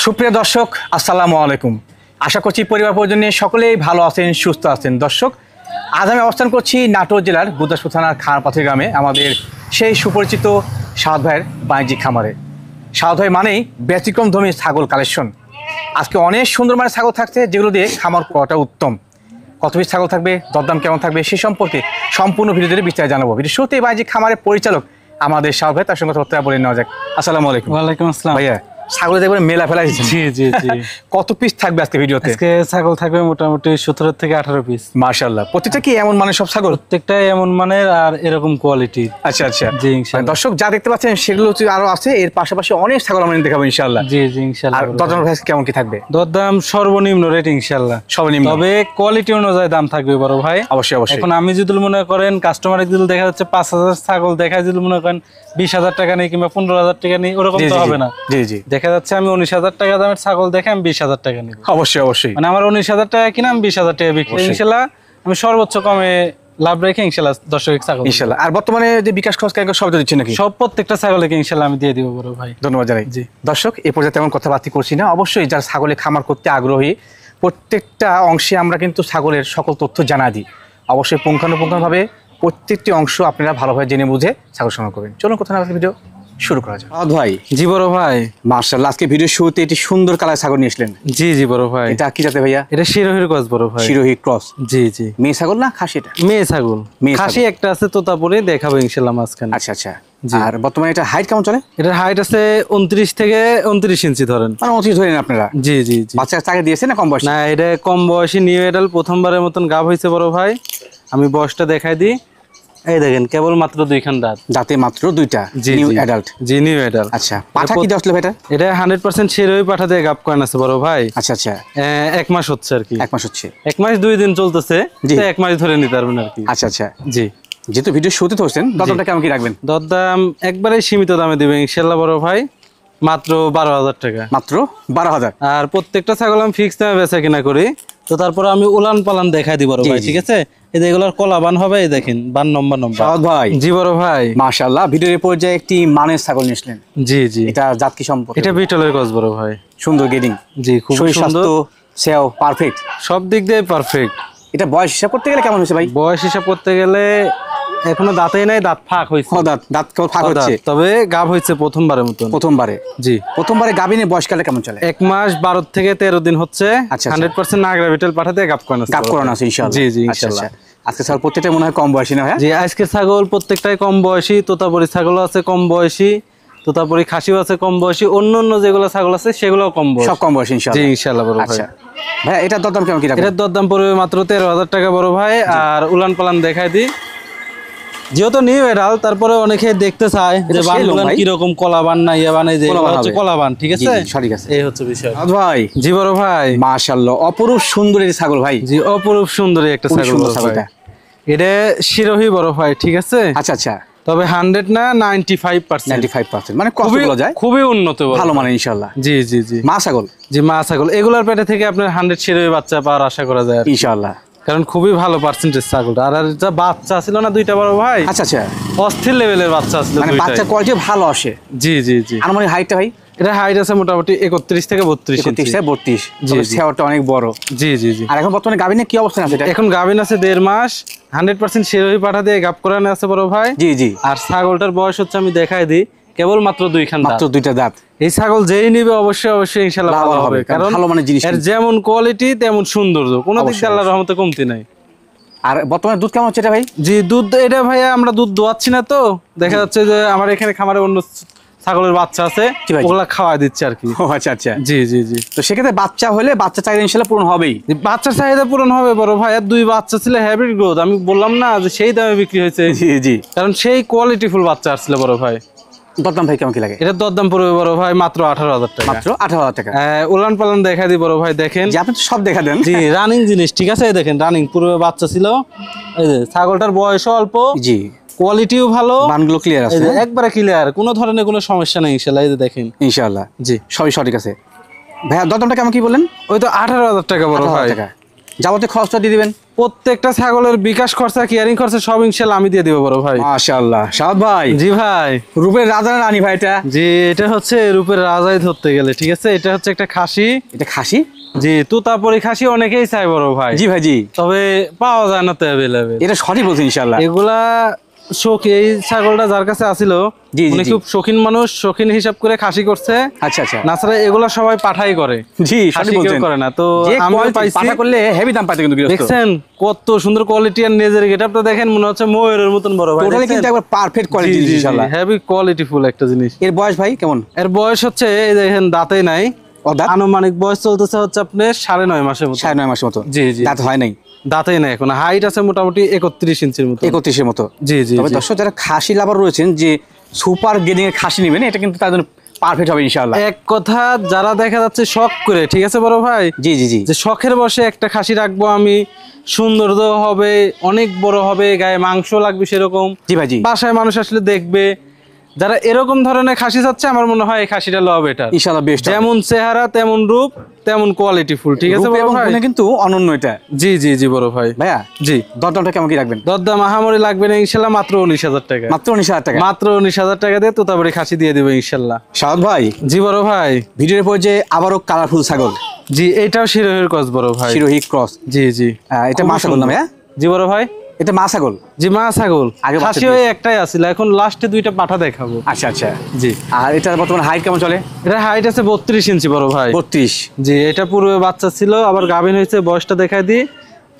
সুপ্রিয় দর্শক, আসসালামু আলাইকুম। আশা করছি পরিবার পরিজন নিয়ে সকলেই ভালো আছেন, সুস্থ আছেন। দর্শক, আজ আমি অবস্থান করছি নাটোর জেলার গুরদাসপুর থানার খানপাথর গ্রামে, আমাদের সেই সুপরিচিত সাউদ ভাইয়ের বাণিজ্যিক খামারে। সাউদ ভাই মানেই ব্যতিক্রমধর্মী ছাগল কালেকশন। আজকে অনেক সুন্দর মানের ছাগল থাকছে, যেগুলো দিয়ে খামার করাটা উত্তম। কত পিস ছাগল থাকবে, দরদাম কেমন থাকবে, সে সম্পর্কে সম্পূর্ণ ভিডিওতে বিস্তারিত জানাবো। ভিডিও শুরুতেই বাণিজ্যিক খামারের পরিচালক আমাদের সাউদ ভাই, তার সঙ্গে কথা বলে নেওয়া যাক। আসসালামু আলাইকুম। ওয়ালাইকুম আসসালাম। ভাইয়া, ছাগল দেখবেন মেলা ফেলা। জি জি জি। কত পিস থাকবে আজকে ভিডিওতে? আজকে ছাগল থাকবে মোটামুটি 17 থেকে 18 পিস। মাশাআল্লাহ। প্রত্যেকটা কি এমন মানের সব ছাগল? প্রত্যেকটাই এমন মানের আর এরকম কোয়ালিটি। আচ্ছা আচ্ছা জি ইনশাআল্লাহ। দর্শক যা দেখতে পাচ্ছেন সেগুলো হচ্ছে আরো আছে, এর পাশাপাশি অনেক ছাগল আমরা দেখাবো ইনশাআল্লাহ। জি জি ইনশাআল্লাহ। আর দরদাম প্রাইস কেমন কি থাকবে? দরদাম সর্বনিম্ন রেট ইনশাআল্লাহ, সর্বনিম্ন, তবে কোয়ালিটি অনুযায়ী দাম থাকবে বড় ভাই। অবশ্যই অবশ্যই। এখন আমি যদি মনে করেন কাস্টমার যদি দেখা যাচ্ছে 5000 ছাগল দেখা যদি মনে করেন 20000 টাকা নেই কিংবা 15000 টাকা নেই, ওরকম তো হবে না। জি জি। দেখা যাচ্ছে আমি 19000 টাকা দামের ছাগল দেখে আমি 20000 টাকা নিব। অবশ্যই অবশ্যই। মানে আমার 19000 টাকা কিনা আমি 20000 টাকা বিক্রি। ইনশাআল্লাহ আমি সর্বোচ্চ কমে লাভ রেখে ইনশাআল্লাহ দর্শক ছাগল ইনশাআল্লাহ। আর বর্তমানে যে বিকাশ খরচ সব তো দিচ্ছেন নাকি? সব প্রত্যেকটা ছাগলকে ইনশাআল্লাহ আমি দিয়ে দিব বড় ভাই। ধন্যবাদ জানাই। জি দর্শক, এ পর্যায়ে তেমন কথাবার্তা করছি না। অবশ্যই যারা ছাগলে খামার করতে আগ্রহী, প্রত্যেকটা অংশে আমরা কিন্তু ছাগলের সকল তথ্য জানা দিই। অবশ্যই পুঙ্খানুপুঙ্খভাবে প্রত্যেকটি অংশ আপনারা ভালোভাবে জেনে বুঝে ছাগল সংগ্রহ করবেন। চলুন কথা না ভিডিও শুরু করা যাক। ভাই, জি বড় ভাই। মাশাআল্লাহ, আজকে ভিডিও শুরুতে একটি সুন্দর কালার ছাগল নিয়ে আসলেন। জি জি বড় ভাই। এটা কি জাতের ভাইয়া? এটা শিরোহির ক্রস বড় ভাই। শিরোহী ক্রস। জি জি। মেয়ে ছাগল না খাসি? এটা মেয়ে ছাগল। খাসি একটা আছে তোতাপুরি, দেখাবো ইনশাআল্লাহ মাঝখানে। আচ্ছা আচ্ছা। আর বর্তমানে এটা হাইট কেমন চলে? এটার হাইট আছে 29 থেকে 29 ইঞ্চি ধরেন। মানে 29 ধরেন আপনারা? জি জি জি। বাচ্চা টাকা দিয়েছে না কম বয়স? না, এটা কম বয়সী নিউ এডাল, প্রথমবারের মতন গাব হয়েছে বড় ভাই। আমি বয়সটা দেখাই দিই। এই দেখেন কেবল মাত্র 2 খান দাঁত, দাঁতে মাত্র 2টা। New adult. জি নিউ এডাল। আচ্ছা, পাঠা কি দশলে ভাইটা? এটা 100% শিরোহী পাঠা দিয়ে গাব কয়েন আছে বড় ভাই। আচ্ছা আচ্ছা। 1 মাস হচ্ছে আর কি। 1 মাস হচ্ছে। 1 মাস 2 দিন চলতেছে, তো 1 মাস ধরে নিতে পারবেন আর কি। আচ্ছা আচ্ছা। জি। যেহেতু ভিডিও শুরুতে ধরছেন, দরদামটা কেমন কি রাখবেন? দরদাম একবারে সীমিত দামে দিবেন ইনশাআল্লাহ বড় ভাই, মাত্র 12000 টাকা। মাত্র 12000। আর প্রত্যেকটা ছাগল আমি ফিক্স দামে বেচা কিনা করি। তো তারপরে আমি উলান পালান দেখাই দিব বড় ভাই, ঠিক আছে? এই যে এগুলোর কলা বান হবে, এই দেখেন বান নম্বর। সাউদ ভাই। জি বড় ভাই। মাশাআল্লাহ, ভিডিওর পর্যায়ে একটি মানের ছাগল নিয়েছিলেন। জি জি। এটা জাত কি সম্পর্কে? এটা বিটলের ক্রস বড় ভাই। সুন্দর গেডিং। জি খুব সুন্দর, সেও পারফেক্ট, সব দিক দিয়ে পারফেক্ট। এটা বয়স হিসাব করতে গেলে কেমন হয়েছে ভাই? বয়স হিসাব করতে গেলে এখনো দাঁতেই নাই, দাঁত ফাঁক হয়েছে। দাঁত ফাঁক হচ্ছে, তবে গাব হয়েছে প্রথমবারের মতন। প্রথমবারে? জি। প্রথমবারে গাবিনের বয়সকালে কেমন চলে? 1 মাস 12 থেকে 13 দিন হচ্ছে। আচ্ছা। 100% নাগরা বিটল পাঠাতে গাব করানো আছে। গাব করানো আছে ইনশাআল্লাহ। জি জি আচ্ছা ইনশাআল্লাহ। আজকে ছাগল প্রত্যেকটাই মনে হয় কম বয়সী না ভাই? জি, আজকের ছাগল প্রত্যেকটাই কম বয়সী। তোতাপুরি ছাগলও আছে কম বয়সী, তোতাপুরি খাসিও আছে কম বয়সী, অন্য যেগুলো ছাগল আছে সেগুলোও কম বয়সী। সব কম বয়সী ইনশাআল্লাহ। জি ইনশাআল্লাহ বড় ভাই। আচ্ছা ভাই, এটার দরদাম কেমন কি রাখবেন? এটার দরদাম পড়বে মাত্র 13000 টাকা বড় ভাই। আর উলান পালান দেখাই দিই। যেহেতু নিউ এডাল, তারপরে অনেকে দেখতে চায় যে বানগুলো কি রকম, কলা বান না ইয়া বান। এই যে হচ্ছে কলা বান, ঠিক আছে? সঠিক আছে, এই হচ্ছে বিষয় ভাই। জি বড় ভাই। মাশাআল্লাহ, অপরূপ সুন্দর এই ছাগল ভাই। জি, অপরূপ সুন্দরী একটা ছাগল। এটা শিরোহী বড় ভাই, ঠিক আছে? আচ্ছা আচ্ছা। তবে 100 না 95%। মানে কত বলা যায়? খুবই উন্নত, ভালো মানে ইনশাআল্লাহ। জি জি জি। মা ছাগল? জি মা ছাগল। এগুলার পেটে থেকে আপনার 100 শিরোহী বাচ্চা পাওয়ার আশা করা যায় ইনশাআল্লাহ, কারণ খুবই ভালো পার্সেন্টেজ ছাগলটা। আর যা বাচ্চা ছিল না 2টা বড় ভাই। আচ্ছা আচ্ছা। অস্থির লেভেলের বাচ্চা ছিল, মানে বাচ্চা কোয়ালিটি ভালো আসে। জি জি জি। আর মানে হাইটটা ভাই? এটা হাইট আছে মোটামুটি 31 থেকে 32 ইঞ্চি। 31 থেকে 32। জি, সেওটা অনেক বড়। জি জি জি। আর এখন বর্তমানে গাবিনে কি অবস্থা আছে? এখন গাবিন আছে 1.5 মাস। 100% শিরোহী পাঠা দিয়ে গাব করানো আছে বড় ভাই। জি জি। আর ছাগলটার বয়স হচ্ছে, আমি দেখাই দিই, কেবল মাত্র 2 খান দাঁত। মাত্র 2টা দাঁত। এই ছাগল যেই নিবে অবশ্যই ইনশাআল্লাহ ভালো হবে, কারণ ভালো মানে জিনিস, এর যেমন কোয়ালিটি তেমন সৌন্দর্য, কোনো দিক দিয়ে আল্লাহর রহমতে কমতি নাই। আর বর্তমানে দুধ কেমন হচ্ছে এটা ভাই? জি দুধ, এটা ভাইয়া আমরা দুধ দোয়াচ্ছি না, তো দেখা যাচ্ছে যে আমার এখানে খামারে অন্য ছাগলের বাচ্চা আছে, ওগুলা খাওয়া দিচ্ছে আর কি। আচ্ছা আচ্ছা। জি জি জি। তো সেক্ষেত্রে বাচ্চা হলে বাচ্চা চাহিদা ইনশাআল্লাহ পূরণ হবেই। বাচ্চার চাহিদা পূরণ হবে বড় ভাই। আর 2 বাচ্চা ছিল হ্যাবিট গ্রোথ, আমি বললাম না যে সেই দামে বিক্রি হয়েছে। জি জি। কারণ সেই কোয়ালিটিফুল বাচ্চা আসছিল বড় ভাই। দরদাম ভাই কেমন কি লাগে? এটার দরদাম পড়বে বড় ভাই মাত্র 18000 টাকা। মাত্র 18000 টাকা। উলান পালান দেখা দিই বড় ভাই, দেখেন। যে আপনি তো সব দেখা দেন। জি, রানিং জিনিস, ঠিক আছে? দেখেন রানিং, পূর্বে বাচ্চা ছিল। এই যে ছাগলটার বয়সও অল্প। জি। কোয়ালিটিও ভালো, বানগুলো ক্লিয়ার আছে, একবারে ক্লিয়ার, কোনো ধরনের কোনো সমস্যা নেই ইনশাআল্লাহ। এই যে দেখেন ইনশাআল্লাহ। জি সবই সঠিক আছে। ভাইয়া দরদামটা কেমন কি বলেন? ওই তো 18000 টাকা বড় ভাই। যাবতীয় খরচটা দিয়ে দিবেন। প্রত্যেকটা ছাগলের বিকাশ খরচা, কেয়ারিং খরচা সব ইনশাআল্লাহ আমি দিয়ে দিব বড় ভাই। মাশাআল্লাহ। শাহাদ ভাই, জি ভাই, রূপের রাজা না রানী ভাই এটা? জি, এটা হচ্ছে রূপের রাজাই ধরতে গেলে, ঠিক আছে। এটা হচ্ছে একটা খাসি। এটা খাসি? জি, তুতাপুরি খাসি অনেকেই চায় বড় ভাই। জি ভাই, জি। তবে পাওয়া যায় না তো অ্যাভেলেবেল। এটা সঠিক বলছেন ইনশাআল্লাহ। এগুলা এই ছাগলটা যার কাছে আছিল, জি, জি, উনি জি। খুব শৌখিন মানুষ, শৌখিন হিসাব করে খাসি করছে। আচ্ছা আচ্ছা। নাছাড়া এগুলা সবাই পাঠাই করে, জি, খাসি সঠিক কেউ বলছেন। করে না। তো যে আমি quality পাইছি, পাঠা করলে হেভি দাম পাইতে কিন্তু গৃহস্থ। দেখছেন কত সুন্দর কোয়ালিটি, আর নিজের গেটআপটা দেখেন, মনে হচ্ছে ময়ূরের মতন বড় ভাই। টোটালি কিন্তু একবার পারফেক্ট কোয়ালিটি ইনশাআল্লাহ। হেভি কোয়ালিটি ফুল একটা জিনিস। এর বয়স ভাই কেমন? এর বয়স হচ্ছে, এই দেখেন দাঁতেই নাই, দাঁত? আনুমানিক বয়স চলতেছে হচ্ছে আপনার 9.5 মাসের মতো। 9.5 মাসের মতো? জি জি, দাঁত হয় নাই? দাঁতেই নাই এখন। হাইট আছে মোটামুটি 31 ইঞ্চির মতো। 31 এর মতো? জি জি। তবে দর্শক যারা খাসি লাভার রয়েছেন, যে সুপার গ্রেডিং এর খাসি নেবেন, এটা কিন্তু তার জন্য পারফেক্ট হবে ইনশাআল্লাহ। এক কথা, যারা দেখা যাচ্ছে শখ করে, ঠিক আছে বড় ভাই, জি জি জি, যে শখের বসে একটা খাসি রাখবো আমি, সুন্দর হবে, অনেক বড় হবে, গায়ে মাংস লাগবে সেরকম, জি ভাই, জি। বাসায় মানুষ আসলে দেখবে, যারা এরকম ধরনের খাসি চাচ্ছে, আমার মনে হয় এই খাসিটা লও বেটার ইনশাআল্লাহ বেস্ট। যেমন চেহারা তেমন রূপ তেমন কোয়ালিটি ফুল, ঠিক আছে বড় ভাই? কিন্তু অনন্য এটা। জি জি জি বড় ভাই। ভাইয়া, জি, দরদামটা কেমন কি রাখবেন? দরদাম আহামরি লাগবে না ইনশাল্লাহ, মাত্র 19,000 টাকা। মাত্র 19,000 টাকা? মাত্র 19,000 টাকা দিয়ে তোতাবাড়ি খাসি দিয়ে দেবো ইনশাল্লাহ। শাহাদ ভাই, জি বড় ভাই। ভিডিওর পর যে আবারও কালারফুল ছাগল, জি, এটাও শিরোহির ক্রস বড় ভাই। শিরোহী ক্রস? জি জি। এটা খুবই মা ছাগল না ভাইয়া? জি বড় ভাই, এটা মা ছাগল? জি মা ছাগল। আগে বাচ্চা খাসি হয়ে একটাই আছিল, এখন লাস্টে দুইটা পাঠা দেখাবো। আচ্ছা আচ্ছা। জি। আর এটা বর্তমানে হাইট কেমন চলে? এটা হাইট আছে 32 ইঞ্চি বড় ভাই। 32? জি, এটা পূর্বে বাচ্চা ছিল, আবার গাভিন হয়েছে। বয়সটা দেখাই দিই,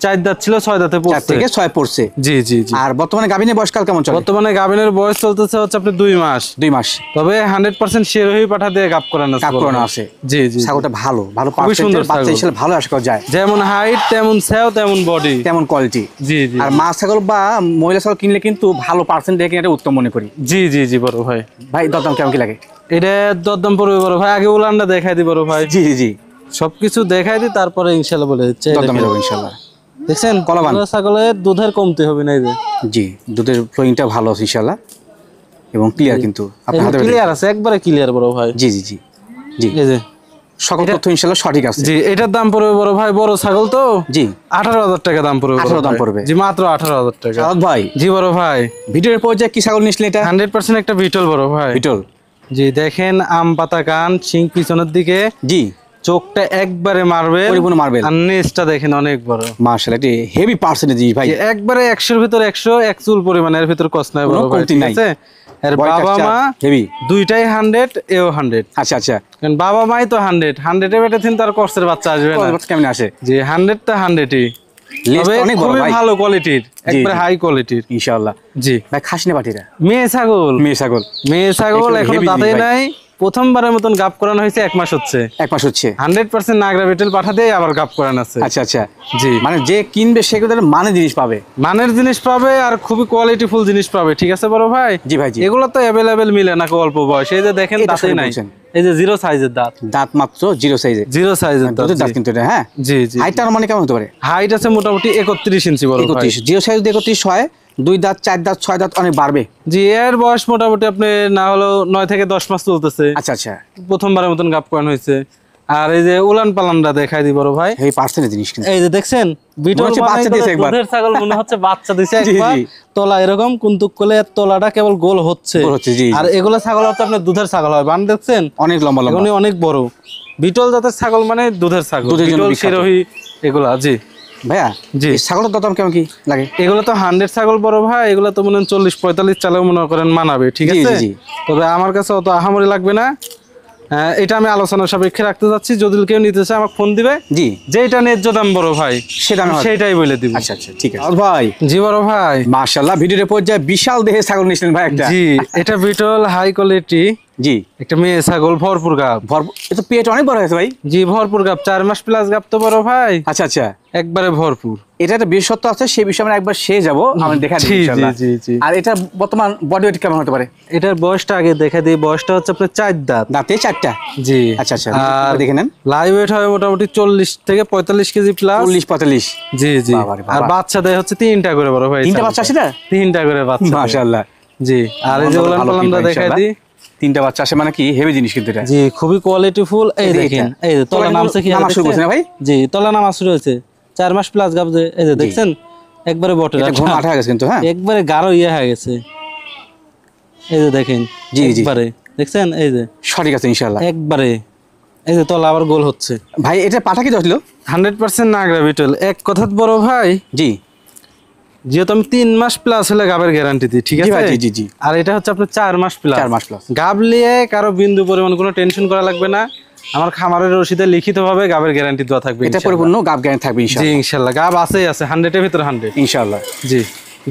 4 দাঁত ছিল, 6 দাঁতে 4 পড়ছে। থেকে 6 পড়ছে? জি জি জি। আর বর্তমানে গাভিনের বয়সকাল কেমন চলে? বর্তমানে গাভিনের বয়স চলতেছে হচ্ছে আপনি 2 মাস। 2 মাস? তবে 100% শিরোহী পাঠা দিয়ে গাপ করানো আছে। কাপ করানো আছে? জি জি। ছাগলটা ভালো, ভালো খুবই সুন্দর পার্সেন্টের বাচ্চা ছাগল। হিসেবে ভালো আশা করা যায়। যেমন হাইট তেমন সেও তেমন বডি তেমন কোয়ালিটি। জি জি। আর মা ছাগল বা মহিলা ছাগল কিনলে কিন্তু ভালো পার্সেন্ট দেখে এটা উত্তম মনে করি। জি জি জি বড় ভাই। ভাই দরদাম কেমন কি লাগে? এটা দরদাম পড়বে বড় ভাই, আগে উলানটা দেখাই দি বড় ভাই। জি জি জি, সবকিছু দেখাই দি, তারপরে ইনশাআল্লাহ বলে দিচ্ছি। দরদাম হবে ইনশাআল্লাহ। দেখছেন কলাবান ছাগলের দুধের কমতে হবে না, এই যে। জি, দুধের ফ্লোইংটা ভালো আছে ইনশাআল্লাহ, এবং ক্লিয়ার কিন্তু আপনার হাতে ক্লিয়ার আছে, একবারে ক্লিয়ার বড় ভাই। জি জি জি জি, এই যে সকল তথ্য ইনশাআল্লাহ সঠিক আছে। জি, এটার দাম পড়বে বড় ভাই, বড় ছাগল তো। জি, 18,000 টাকা দাম পড়বে। 18 দাম পড়বে? জি, মাত্র 18,000 টাকা। শাহাদ ভাই, জি বড় ভাই। ভিডিওর পর যে কি ছাগল নিছিলেন এটা? 100% একটা বিটল বড় ভাই। বিটল? জি, দেখেন আম পাতা কান, শিং পিছনের দিকে, জি, চোখটা একবারে মারবেল, পরিপূর্ণ মার্বেল। আর নেজটা দেখেন অনেক বড়। মাশাআল্লাহ, এটি হেভি পার্সেন্টেজ ভাই। একবারে 100-র ভিতর 100, এক চুল পরিমাণের ভিতর কস নাই বড় কোনো ভাই, কমতি ঠিক নাই। আছে। আর বাবা মা হেভি? দুইটাই 100, এও 100। আচ্ছা আচ্ছা। কারণ বাবা মাই তো 100, 100-এ বেটে থিন তার কষ্টের বাচ্চা আসবে না। কেমন আসে? জি, 100 টা 100ই। লেস তবে অনেক বড় খুবই ভাই, ভালো কোয়ালিটির, একবারে হাই কোয়ালিটির ইনশাআল্লাহ। জি ভাই খাসি না পাটিরা? মেয়ে ছাগল। মেয়ে ছাগল? মেয়ে ছাগল, এগুলো এখনো heavy দাঁতেই ভাই। নাই। প্রথমবারের মতন গাপ করানো হয়েছে, 1 মাস হচ্ছে। 1 মাস হচ্ছে? 100% নাগরা বেটেল পাঠা দিয়ে আবার গাপ করানো আছে। আচ্ছা আচ্ছা। জি, মানে যে কিনবে সে কিন্তু মানে জিনিস পাবে, মানের জিনিস পাবে, আর খুবই কোয়ালিটিফুল জিনিস পাবে, ঠিক আছে বড় ভাই। জি ভাই জি। এগুলো তো অ্যাভেলেবেল মিলে না অল্প বয়স। এই যে দেখেন এটা দাঁতেই সঠিক নাই, বলছেন। এই যে 0 সাইজের দাঁত। দাঁত মাত্র 0 সাইজে? 0 সাইজের দাঁত। দুধের দাঁত কিন্তু এটা। হ্যাঁ জি জি। হাইটটা মানে কেমন হতে পারে? হাইট আছে মোটামুটি 31 ইঞ্চি বড় ভাই। 31? 0 সাইজ 31 হয়, 2 দাঁত 4 দাঁত 6 দাঁত অনেক বাড়বে। জি, এর বয়স মোটামুটি আপনি না হলেও 9 থেকে 10 মাস চলতেছে। আচ্ছা আচ্ছা। প্রথমবারের মতন গাপ করানো হয়েছে। আর এই যে উলান পালানটা দেখাই দি বড় ভাই। এই পার্সেন্টেজ জিনিস কিন্তু এই যে দেখছেন, বিটল মনে হচ্ছে বাচ্চা দিয়েছে একবার। দুধের ছাগল মনে হচ্ছে বাচ্চা দিছে জি, একবার। জি। তলা এরকম কুন্তুক করলে এর তলাটা কেবল গোল হচ্ছে। গোল হচ্ছে, জি, জি। আর এগুলো ছাগল হচ্ছে আপনার দুধের ছাগল হয়, বান দেখছেন অনেক লম্বা লম্বা। এগুলো অনেক বড়। বিটল জাতের ছাগল মানে দুধের ছাগল, দুধের জন্য বিটল বিখ্যাত। শিরোহী এগুলা। জি ভাইয়া জি। এই ছাগলের দাম কেমন কি লাগে? এগুলো তো 100 ছাগল বড় ভাই, এগুলো তো মনে হয় 40-45 চালেও মনে করেন মানাবে, ঠিক জি, আছে। জি, জি। তবে আমার কাছে অত আহামরি লাগবে না। এটা আমি আলোচনা সাপেক্ষে রাখতে যাচ্ছি। যদি কেউ নিতে চায় আমাকে ফোন দিবে, জি, যেটা ন্যায্য দাম বড় ভাই সেটা আমি সেটাই বলে দিব। আচ্ছা আচ্ছা ঠিক আছে। ভাই জি বড় ভাই। মাশাআল্লাহ, ভিডিওর পর যা বিশাল দেহের ছাগল নিছিলেন ভাই একটা। জি, এটা বিটল হাই কোয়ালিটি, জি, একটা মেয়ে ছাগল, ভরপুর গাব। এটা পেট অনেক বড় হয়েছে ভাই। জি, ভরপুর গাব, 4 মাস প্লাস গাব তো বড় ভাই। আচ্ছা আচ্ছা। একবারে ভরপুর। এটা একটা বিশেষত্ব আছে, সেই বিষয়ে আমরা একবার সে যাব, আমি দেখা দিই জি, ইনশাআল্লাহ। জি, জি। আর এটা বর্তমান বডি ওয়েট কেমন হতে পারে? এটার বয়সটা আগে দেখা দিই। বয়সটা হচ্ছে আপনার 4 দাঁত। দাঁতে 4টা? জি। আচ্ছা আচ্ছা, আর দেখে নেন। লাইভ ওয়েট হয় মোটামুটি 40 থেকে 45 কেজি প্লাস। 40-45? জি জি। বাবারে বাবা। আর বাচ্চা দেয় হচ্ছে 3টা করে বড় ভাই। 3টা বাচ্চা আছে না? 3টা করে বাচ্চা দেয়। মাশাআল্লাহ। জি। আর এই যে উলান পালানটা দেখাই দিই। 3টা বাচ্চা আসে মানে কি হেভি জিনিস কিন্তু এটা। জি, খুবই কোয়ালিটিফুল। এই দেখেন, এই যে তলা নামছে কি নাম শুরু করছে না ভাই? জি, তলা নাম শুরু হয়েছে। 4 মাস প্লাস গাব যে এই যে দেখছেন একবারে বটে এটা ঘুম আঠা গেছে কিন্তু হ্যাঁ একবারে গাঢ় ইয়ে হয়ে গেছে এই যে দেখেন জি জি একবারে দেখছেন এই যে সঠিক আছে ইনশাআল্লাহ একবারে এই যে তলা আবার গোল হচ্ছে ভাই এটা পাঠা কি দছিল 100% নাগরা বিটল এক কথা বড় ভাই জি যেহেতু আমি 3 মাস প্লাস হলে গাবের গ্যারান্টি দিই ঠিক জি আছে ভাই জি জি জি আর এটা হচ্ছে আপনার 4 মাস প্লাস 4 মাস প্লাস গাব নিয়ে কারো বিন্দু পরিমাণ কোনো টেনশন করা লাগবে না আমার খামারের রসিদে লিখিতভাবে গাবের গ্যারান্টি দেওয়া থাকবে এটা পরিপূর্ণ গাব গ্যারান্টি থাকবে জি ইনশাআল্লাহ ইনশাআল্লাহ গাব আছে 100 এর ভিতরে 100 ইনশাআল্লাহ জি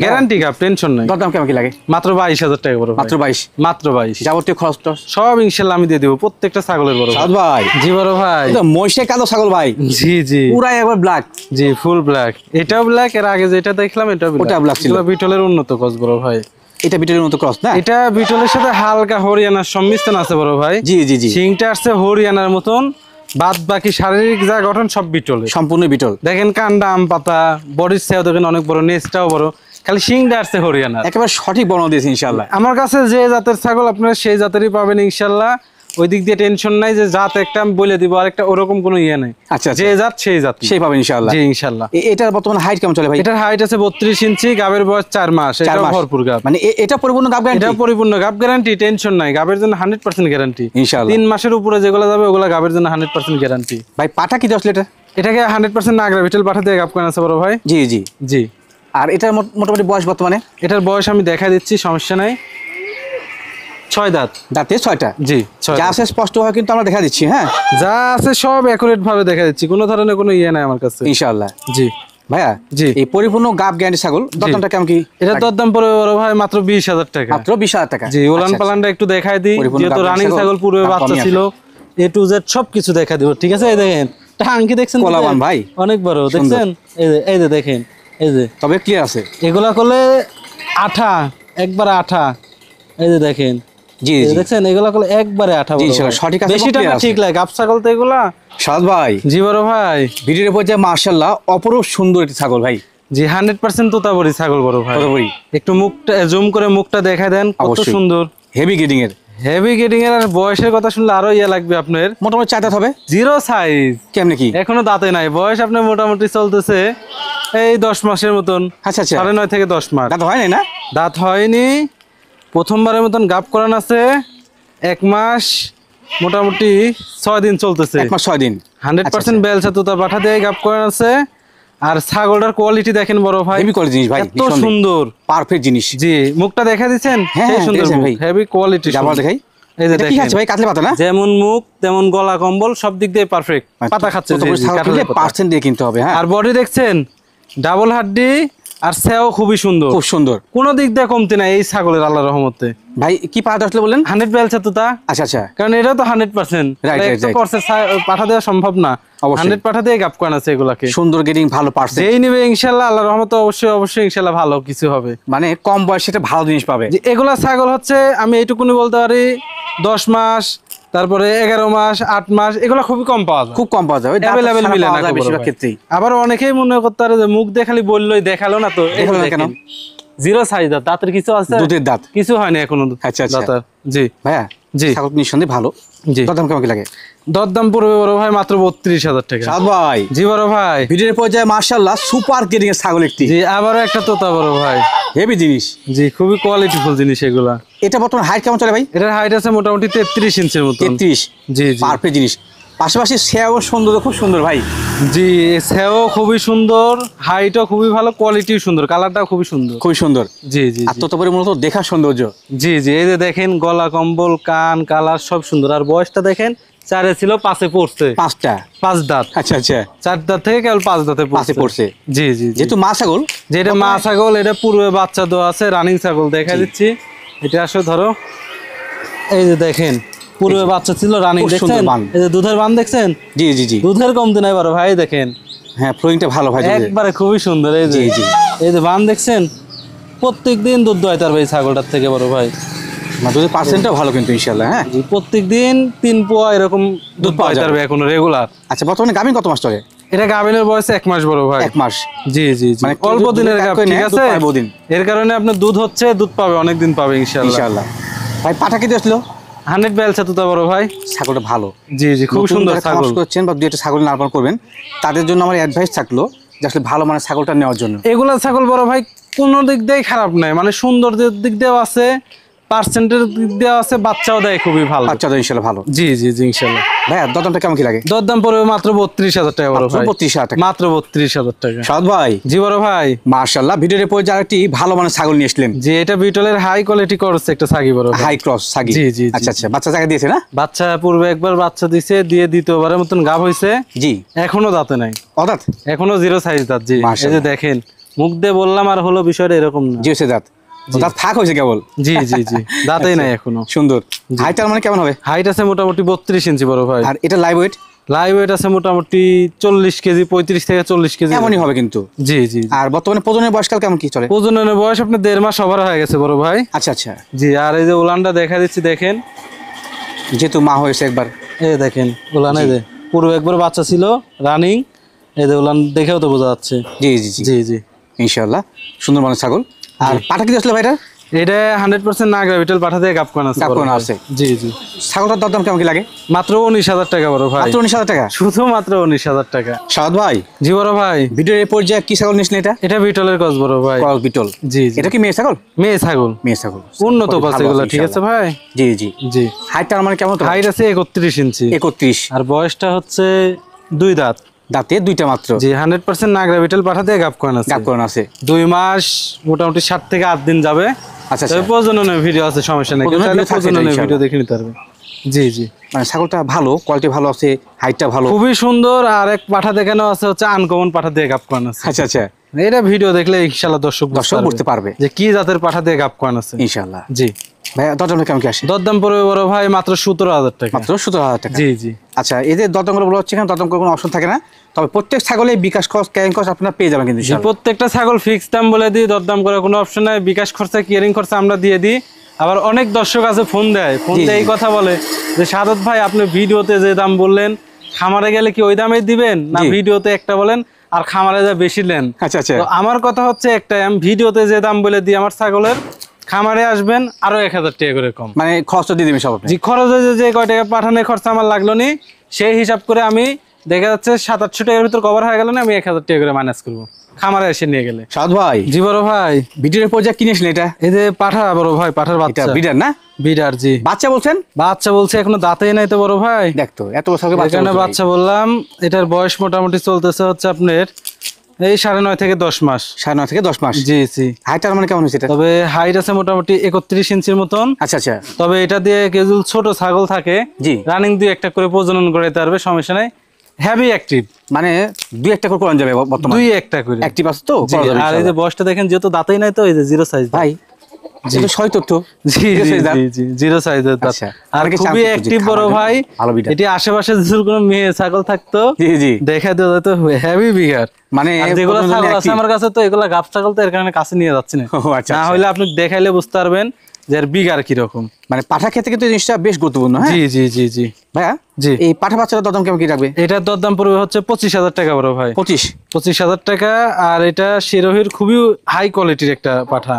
গ্যারান্টি গাব টেনশন নাই দাম কেমন কি লাগে মাত্র 22000 টাকা বড় ভাই মাত্র 22 মাত্র 22 যাবতীয় খরচ টরচ সব ইনশাআল্লাহ আমি দিয়ে দেব প্রত্যেকটা ছাগলের বড় সাদ ভাই জি বড় ভাই এটা মহিষে কালো ছাগল ভাই জি জি পুরাই একবার ব্ল্যাক জি ফুল ব্ল্যাক এটাও ব্ল্যাক এর আগে যেটা দেখলাম এটা ওটা black ছিল। এগুলো বিটলের উন্নত কস বড় ভাই এটা বিটের মতো ক্রস না এটা বিটলের সাথে হালকা হরিয়ানার সংমিশ্রণ আছে বড় ভাই জি জি জি সিংটা আসছে হরিয়ানার মতন বাদ বাকি শারীরিক যা গঠন সব বিটলের সম্পূর্ণ বিটল দেখেন কান্ডা আম পাতা বডির সেও দেখেন অনেক বড় নেজটাও বড় খালি সিংটা আসছে হরিয়ানার একেবারে সঠিক বর্ণনা দিয়েছে ইনশাআল্লাহ আমার কাছে যে জাতের ছাগল আপনারা সেই জাতেরই পাবেন ইনশাল্লাহ ওই দিক দিয়ে টেনশন নাই যে জাত একটা আমি বলে দিব আর একটা ওরকম কোনো ইয়ে নেই আচ্ছা যে জাত সেই জাত সেই পাবেন ইনশাআল্লাহ জি ইনশাল্লাহ এটার বর্তমানে হাইট কেমন চলে ভাই এটার হাইট আছে 32 ইঞ্চি গাবের বয়স 4 মাস এটা মাস। ভরপুর গাব মানে এটা পরিপূর্ণ গাব গ্যারান্টি এটা পরিপূর্ণ গাব গ্যারান্টি টেনশন নাই গাবের জন্য 100% গ্যারান্টি ইনশাআল্লাহ 3 মাসের উপরে যেগুলো যাবে ওগুলা গাবের জন্য 100% গ্যারান্টি ভাই পাঠা কি দছিল এটা এটাকে 100% নাগরা বিটল পাঠা দিয়ে গাব করেন আছে বড় ভাই জি জি জি আর এটার মোটামুটি বয়স বর্তমানে এটার বয়স আমি দেখা দিচ্ছি সমস্যা নাই 6 দাঁত দাঁতে 6টা জি 6 যা আছে স্পষ্ট হয় কিন্তু আমরা দেখা দিচ্ছি হ্যাঁ যা আছে সব অ্যাকুরেট ভাবে দেখা দিচ্ছি কোনো ধরনের কোনো ইয়ে নাই আমার কাছে ইনশাআল্লাহ জি ভাইয়া জি এই পরিপূর্ণ গাব গ্যারান্টি ছাগল দরদামটা কেমন কি এটা দরদাম পড়বে বড় ভাই মাত্র 20000 টাকা মাত্র 20000 টাকা জি ওলান পালানটা একটু দেখাই দিই পরিপূর্ণ যেহেতু গাভীর রানিং ছাগল, ছাগল পূর্বে দাম বাচ্চা কমই ছিল এ টু জেড সব কিছু দেখা দিব ঠিক আছে এই দেখেন টাঙ্কি দেখছেন তো কলাবান ভাই। অনেক বড় দেখছেন এই যে দেখেন এই যে তবে ক্লিয়ার আছে এগুলা করলে আঠা একবারে আঠা এই যে দেখেন জি এই যে জি দেখছেন এগুলা করলে একবারে আঠা জি, বড় সেটা ভাই। সঠিক আছে, বেশি টাকা clear আছে। ঠিক লাগে গাব ছাগল তো এগুলা সাদ ভাই জি বড় ভাই ভিডিওর উপর যে মাশাআল্লাহ অপরূপ সুন্দর একটি ছাগল ভাই জি 100% তোতাবড়ি ছাগল বড় ভাই কতবড়ি একটু মুখটা জুম করে মুখটা দেখা দেন কত অবশ্যই। সুন্দর হেভি গেডিং এর হেভি গেটিং এর আর বয়সের কথা শুনলে আরো ইয়ে লাগবে আপনার মোটামুটি 4 দাঁত হবে জিরো সাইজ কেমনে কি এখনো দাঁতে নাই বয়স আপনার মোটামুটি চলতেছে এই 10 মাসের মতন আচ্ছা আচ্ছা 9.5 থেকে 10 মাস দাঁত হয় নাই না দাঁত হয়নি প্রথমবারের মতন গাপ করান আছে 1 মাস মোটামুটি 6 দিন চলতেছে 1 মাস 6 দিন 100% বেলসা তোতা পাঠা দিয়ে গাপ করান আছে আর ছাগলটার কোয়ালিটি দেখেন বড় ভাই হেভি কোয়ালিটি জিনিস ভাই এত সুন্দর পারফেক্ট জিনিস জি মুখটা দেখা দিচ্ছেন হ্যাঁ, সেই হ্যাঁ, সুন্দর দেখেছেন ভাই। হেভি কোয়ালিটি যাবার দেখাই এই যে এটা কি দেখেন আছে ভাই কাতলে পাতা না যেমন মুখ তেমন গলা কম্বল সব দিক দিয়ে পারফেক্ট পাতা খাচ্ছে জি, জি, কাঁঠালের পাতা। পার্সেন্ট দিয়ে কিনতে হবে হ্যাঁ আর বডি দেখছেন ডাবল হাড্ডি আর সেও খুবই সুন্দর খুব সুন্দর কোনো দিক দিয়ে কমতি নাই এই ছাগলের আল্লাহর রহমতে ভাই কি পাতা আসলে বললেন 100 বেলছে তো তা আচ্ছা আচ্ছা কারণ এটা তো 100% Right, right, right. পাঠা দেওয়া সম্ভব না অবশ্যই। 100 পাঠা দিয়ে গাপ করান আছে এগুলাকে সুন্দর গেডিং ভালো পার্সেন্ট যেই নিবে ইনশাআল্লাহ আল্লাহর রহমতে অবশ্যই ইনশাআল্লাহ ভালো কিছু হবে মানে কম বয়সে একটা ভালো জিনিস পাবে যে এগুলা ছাগল হচ্ছে আমি এইটুকুনি বলতে পারি 10 মাস তারপরে 11 মাস 8 মাস এগুলা খুবই কম পাওয়া যায় খুব কম পাওয়া যায় ওই দাঁত অ্যাভেলেবেল ছাড়া মিলে পাওয়া না যায় খুব বেশিরভাগ বড় ভাই। ক্ষেত্রেই আবার অনেকেই মনে করতে পারে যে মুখ দেখালি বললোই দেখালো না তো এই দেখালো না দেখেন। কেন? জিরো সাইজ দাঁতের কিছু আছে দুধের দাঁত কিছু হয়নি এখনো আচ্ছা, আচ্ছা। দাঁতের জি ভাইয়া জি। ছাগল নিঃসন্দেহে ভালো জি দাম কেমন কি লাগে দরদাম পড়বে বড় ভাই মাত্র 32000 টাকা সাদ ভাই জি বড় ভাই ভিডিওর পর্যায়ে মাশাআল্লাহ সুপার গেডিং এর ছাগল একটি জি আবারও একটা তোতা বড় ভাই হেভি জিনিস জি খুবই কোয়ালিটিফুল জিনিস এগুলা এটা বর্তমানে হাইট কেমন চলে ভাই এটার হাইট আছে মোটামুটি 33 ইঞ্চির মতো 33 জি জি পারফেক্ট জিনিস পাশাপাশি সেও সুন্দর খুব সুন্দর ভাই জি সেও খুবই সুন্দর হাইটও খুবই ভালো কোয়ালিটিও সুন্দর কালারটাও খুবই সুন্দর খুবই সুন্দর জি জি আর ততপরে মূলত দেখার সৌন্দর্য জি জি এই যে দেখেন গলা কম্বল কান কালার সব সুন্দর আর বয়সটা দেখেন 4 ছিল 5 পড়ছে 5টা 5 দাঁত আচ্ছা আচ্ছা 4 দাঁত থেকে কেবল 5 দাঁতে পাশে পড়ছে জি জি জি যেহেতু মা ছাগল যেটা মা ছাগল এটা পূর্বে বাচ্চা দেওয়া আছে রানিং ছাগল দেখা দিচ্ছি এটা আসলে ধরো এই যে দেখেন পূর্বে বাচ্চা ছিল রানিং খুব সুন্দর দেখছেন বান। এই যে দুধের বান দেখছেন জি জি জি দুধের কমতি নাই বড় ভাই দেখেন হ্যাঁ ফ্লোয়িংটা ভালো ভাই দুধের। একবারে খুবই সুন্দর এই যে জি, জি। এই যে বান দেখছেন প্রত্যেকদিন দুধ দোয় তার ভাই ছাগলটার থেকে বড় ভাই না দুধের পার্সেন্টটাও ভালো কিন্তু ইনশাআল্লাহ হ্যাঁ জি প্রত্যেকদিন 3 পোয়া এরকম দুধ পাওয়া পাওয়া যাবে। যাবে এখন রেগুলার আচ্ছা বর্তমানে গাভিন কত মাস চলে এটা গাভিনের বয়স 1 মাস বড় ভাই 1 মাস জি জি জি মানে অল্প দুধের দিনের কাজ গাভ করে ঠিক নেয়, দুধ আছে পায় বহুদিন। এর কারণে আপনার দুধ হচ্ছে দুধ পাবে অনেক দিন পাবে ইনশাআল্লাহ ইনশাআল্লাহ ভাই পাঠা কি দিয়েছিল 100 বেলছে তো বড় ভাই ছাগলটা ভালো জি জি খুব নতুন সুন্দর যারা ছাগল খামার করছেন বা দুই একটা ছাগল লালন পালন করবেন তাদের জন্য আমার অ্যাডভাইস থাকলো যে আসলে ভালো মানের ছাগলটা নেওয়ার জন্য? এগুলা ছাগল বড় ভাই কোনো দিক দিয়ে খারাপ নাই, মানে সৌন্দর্যের দিক দিয়েও আছে, পার্সেন্টের দিক দিয়েও আছে, বাচ্চাও দেয় খুবই ভালো। বাচ্চা তো ইনশাআল্লাহ ভালো। জি জি জি ইনশাআল্লাহ। ভাইয়া দরদামটা কেমন কি লাগে? দরদাম পড়বে মাত্র 32,000 টাকা বড় ভাই। 32,000 টাকা মাত্র 32,000 টাকা। সাদ ভাই। জি বড় ভাই। মাশাআল্লাহ, ভিডিওর পরে আরেকটি ভালো মানের ছাগল নিয়ে আসলেন। জি এটা বিটলের হাই কোয়ালিটি করছে একটা ছাগি বড় ভাই। হাই ক্রস ছাগি। জি জি। আচ্ছা আচ্ছা, বাচ্চা জায়গা দিয়েছে না? বাচ্চা পূর্বে একবার বাচ্চা দিছে, দিয়ে দ্বিতীয়বারের মতন গাব হইছে। জি। এখনো দাঁতে নাই। অদাঁত? এখনো জিরো সাইজ দাঁত। জি এই যে দেখেন, মুখ দিয়ে বললাম আর হলো, বিষয়টা এরকম না। জি হচ্ছে দাঁত। দাঁত ফাঁক হয়েছে কেবল। জি জি জি, দাঁতেই নাই এখনো। সুন্দর। হাইটার মানে কেমন হবে? হাইট আছে মোটামুটি 32 ইঞ্চি বড় ভাই। আর এটা লাইভ ওয়েট? লাইভ ওয়েট আছে মোটামুটি 40 কেজি, 35 থেকে 40 কেজি এমনই হবে কিন্তু। জি জি। আর বর্তমানে প্রজননের বয়সকাল কেমন কি চলে? প্রজননের বয়স আপনার 1.5 মাস ওভার হয়ে গেছে বড় ভাই। আচ্ছা আচ্ছা। জি। আর এই যে উলানটা দেখা দিচ্ছি দেখেন, যেহেতু মা হয়েছে একবার। এই দেখেন উলান, এই যে পুরো একবার বাচ্চা ছিল রানিং, এই যে উলান দেখেও তো বোঝা যাচ্ছে। জি জি জি জি জি ইনশাআল্লাহ সুন্দর মানের ছাগল। আর পাঠা কি আসলে ভাইটা? এটা 100% না গ্রাভিটাল পাঠা দিয়ে গাপকান আছে। গাপকান আছে। জি জি। ছাগলটার দরদাম কেমন কি লাগে? মাত্র 19,000 টাকা বড় ভাই। মাত্র 19,000 টাকা? শুধু মাত্র 19,000 টাকা। সাদ ভাই। জি বড় ভাই। ভিডিওর এই পর্যায়ে কি ছাগল নিয়েছিলেন এটা? এটা বিটলের ক্রস বড় ভাই। ক্রস বিটল। জি জি। এটা কি মেয়ে ছাগল? মেয়ে ছাগল। মেয়ে ছাগল। উন্নত ক্রস এগুলো, ঠিক আছে ভাই? জি জি জি। হাইটটার মানে কেমন? হাইট আছে 31 ইঞ্চি। 31। আর বয়সটা হচ্ছে 2 দাঁত। দাঁতে 2টা মাত্র। জি 100% না গ্রাভিটাল পাঠা দিয়ে গাপকান আছে। গাপকান আছে। 2 মাস মোটামুটি 7 থেকে 8 দিন যাবে। আচ্ছা আচ্ছা। প্রজননের ভিডিও আছে, সমস্যা নেই, প্রজননের ভিডিও দেখে নিতে পারবে। জি জি। মানে ছাগলটা ভালো, কোয়ালিটি ভালো আছে, হাইটটা ভালো, খুবই সুন্দর। আর এক পাঠা দেখানো আছে হচ্ছে আনকমন পাঠা দিয়ে গাপকান আছে। আচ্ছা আচ্ছা। এটা ভিডিও দেখলে ইনশাআল্লাহ দর্শক বুঝতে পারবে যে কি জাতের পাঠা দিয়ে গাপকান আছে ইনশাআল্লাহ। জি। ভাই দরদামটা কেমন কি আসে? দরদাম পড়বে বড় ভাই মাত্র 17,000 টাকা। মাত্র 17,000 টাকা? জি জি। আচ্ছা, এই যে দরদামগুলো বলা হচ্ছে, এখানে দরদাম কোনো অপশন থাকে না, তবে প্রত্যেক ছাগলে বিকাশ খরচ, ক্যারিং খরচ আপনারা পেয়ে যাবেন কিন্তু ইনশাআল্লাহ। প্রত্যেকটা ছাগল ফিক্সড দাম বলে দিই, দরদাম করার কোনো অপশন নাই। বিকাশ খরচা, ক্যারিং খরচা আমরা দিয়ে দিই। আবার অনেক দর্শক আছে ফোন দেয়, ফোন দিয়ে এই কথা বলে যে সাদত ভাই আপনি ভিডিওতে যে দাম বললেন, খামারে গেলে কি ওই দামেই দিবেন না ভিডিওতে একটা বলেন আর খামারে যা বেশি নেন? আচ্ছা আচ্ছা। তো আমার কথা হচ্ছে একটাই, আমি ভিডিওতে যে দাম বলে দিই আমার ছাগলের, খামারে আসবেন আরো 1,000 টাকা করে কম, মানে খরচ দিয়ে দিবেন সব আপনি? জি, খরচ যে কয় টাকা পাঠানোর খরচা আমার লাগলো নি, সেই হিসাব করে আমি দেখা যাচ্ছে 700-800 টাকার ভিতর কভার হয়ে গেল না, আমি 1,000 টাকা করে মাইনাস করবো খামারে এসে নিয়ে গেলে। সাদ ভাই। জি বড় ভাই। ভিডিওর পর্যায়ে কিনেছিলেন এটা? এই যে পাঠা বড় ভাই, পাঠার বাচ্চা। বিডার না? বিডার। জি। বাচ্চা বলছেন? বাচ্চা বলছে, এখনো দাঁতেই নাই তো বড় ভাই। দেখতো এত বছর আগে বাচ্চা। এখানে বাচ্চা বললাম, এটার বয়স মোটামুটি চলতেছে হচ্ছে আপনার এই 9.5 থেকে 10 মাস। 9.5 থেকে 10 মাস? জি জি। হাইটার মানে কেমন হয়েছে এটা? তবে হাইট আছে মোটামুটি 31 ইঞ্চির মতন। আচ্ছা আচ্ছা। তবে এটা দিয়ে কেউ ছোট ছাগল থাকে, জি, রানিং 2-1টা করে প্রজনন করে দিতে পারবে, সমস্যা নাই। হেভি অ্যাক্টিভ, মানে 2-1টা করে করানো যাবে বর্তমানে? 2-1টা করে অ্যাক্টিভ আছে তো। আর এই যে বয়সটা দেখেন, যেহেতু দাঁতেই নাই তো, এই যে জিরো সাইজ ভাই। জি সই তথ্য। জি জি জি, জিরো সাইজের দাঁত। আর খুবই অ্যাক্টিভ বড় ভাই। এটি আশেপাশে যদি কোনো মেয়ে ছাগল থাকতো, জি জি, দেখা দিও তো হেভি বিগার। মানে যেগুলো ছাগল আছে আমার কাছে, তো এগুলা গাব ছাগল, তো এর কারণে কাছে নিয়ে যাচ্ছে না। না হইলে আপনি দেখাইলে বুঝতে পারবেন যে এর বিগার কিরকম। মানে পাঠা ক্ষেত্রে কিন্তু জিনিসটা বেশ গুরুত্বপূর্ণ। জি জি জি জি ভাইয়া। জি। এই পাঠা বাচ্চাটার দরদাম কেমন কি রাখবে? এটার দরদাম পড়বে হচ্ছে 25,000 টাকা বড় ভাই। 25,000 টাকা। আর এটা শিরোহির খুবই হাই কোয়ালিটির একটা পাঠা।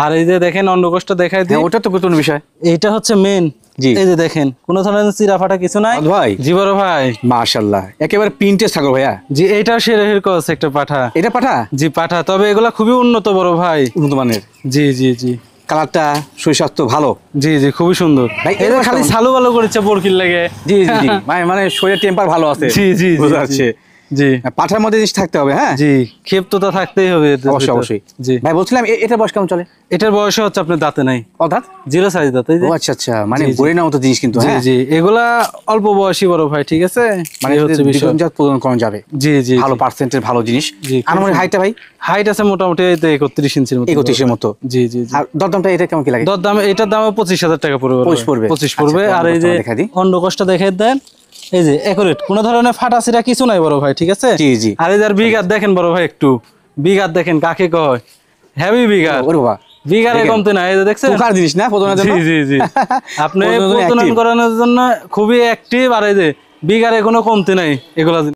আর এই যে দেখেন অন্ডকোষটা দেখাই দিই, ওটা তো গুরুত্বপূর্ণ বিষয়। এইটা হচ্ছে মেন। জি। এই যে দেখেন কোনো ধরনের চিরা ফাটা কিছু নাই ভাই। জি বড় ভাই। মাশাআল্লাহ, একেবারে প্রিন্টেড ছাগল ভাইয়া। জি, এইটা শিরোহির ক্রস একটা পাঠা। এটা পাঠা? জি পাঠা। তবে এগুলা খুবই উন্নত বড় ভাই, উন্নত মানের। জি জি জি। কালারটা সুস্বাস্থ্য ভালো। জি জি, খুবই সুন্দর ভাই। এটা খালি সালু ভালো করেছে বরকির লাগে। জি জি, মানে শরীরের টেম্পার ভালো আছে। জি জি, বুঝা যাচ্ছে। জি, পাঠার মধ্যে জিনিস থাকতে হবে। হ্যাঁ জি, ক্ষেপ্ততা থাকতেই হবে অবশ্যই অবশ্যই। জি ভাই, বলছিলাম এটার বয়স কেমন চলে? এটার বয়স হচ্ছে আপনার দাঁতে নাই, অর্থাৎ জিরো সাইজ দাঁত। ও আচ্ছা আচ্ছা, মানে বইয়ের মতো জিনিস কিন্তু। হ্যাঁ জি, এগুলা অল্প বয়সী বড় ভাই, ঠিক আছে, মানে হচ্ছে বিশনজাত প্রদান করা যাবে। জি জি, ভালো পার্সেন্টের ভালো জিনিস। জি, আনুমানিক হাইটটা ভাই? হাইট আছে মোটামুটি 31 ইঞ্চির মতো। 31 এর মতো। জি জি। আর দরদামটা এটা কেমন কি লাগে? দরদাম এটার দাম 25,000 টাকা পড়বে। 25 পড়বে। আর এই যে অন্ডকোষটা দেখে দেন, এই যে একুরেট, কোন ধরনের ফাটাছিরা কিছু নাই বড় ভাই, ঠিক আছে। জি জি। আর এই যে বিগার দেখেন বড় ভাই, একটু বিগার দেখেন কাকে কয়, হেভি বিগার। ওরে বাবা, বিগারে কমতে না। এই যে দেখছেন পোকার জিনিস না প্রজননের জন্য। জি জি জি, আপনি প্রজনন করানোর জন্য খুবই অ্যাক্টিভ। আর এই যে বিগারে কোনো কমতে নাই এগুলা।